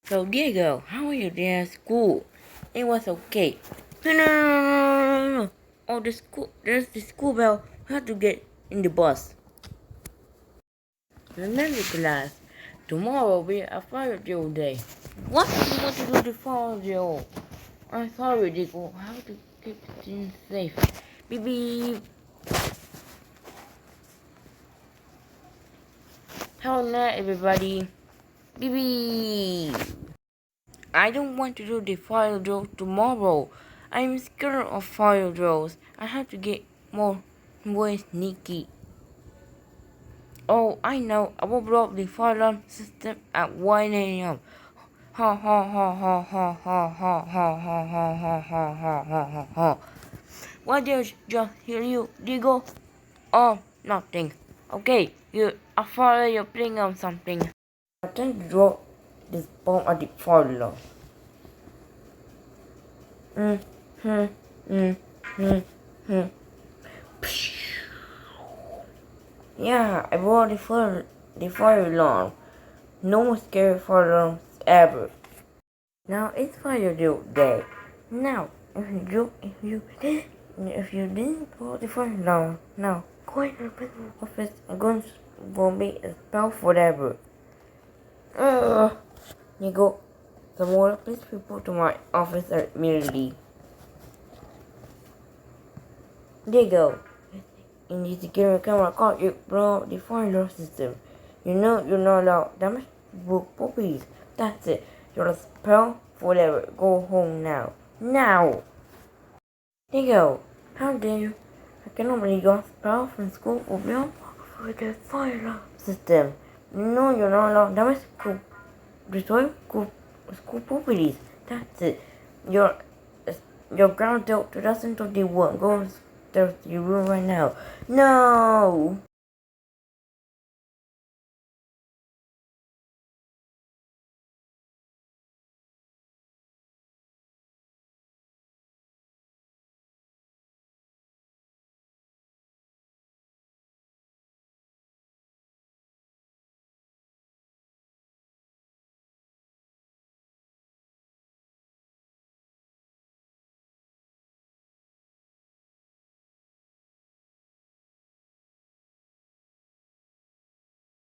So Diego, how are you there at school? It was okay. No. Oh, there's the school bell. How to get in the bus? Remember class, tomorrow will be a fire drill day. What do you want to do the fire drill? I'm sorry, Diego. How to keep things safe? Beep beep. Hello there, everybody. Beep beep. I don't want to do the fire drill tomorrow. I'm scared of fire drills. I have to get more sneaky. Oh, I know. I will blow up the fire alarm system at 1 a.m. Ha ha ha ha ha ha ha ha ha ha ha ha ha ha ha. What did I just hear you, Diego? Oh, nothing. Okay, I follow you're playing on something. I think to drop this bomb at the fire alarm. Mm, hmm, mm, hmm, hmm. Yeah, I brought the fire alarm. No more scary fire alarms ever. Now it's fire drill day. Now, if you didn't pull the fire alarm, now go in your principal's office and guns will be expelled forever. You go. Some more please report to my office immediately. There you go. In the security camera caught you blow up the fire alarm system. You know you're not allowed damage book puppies. That's it. You're expelled forever. Go home now. Now! There you go. How dare you? I cannot believe you got expelled from school for beyond for the fire alarm system. You know you're not allowed damage destroy school properties. That's it. You're grounded till 2021. Go to your room right now. No!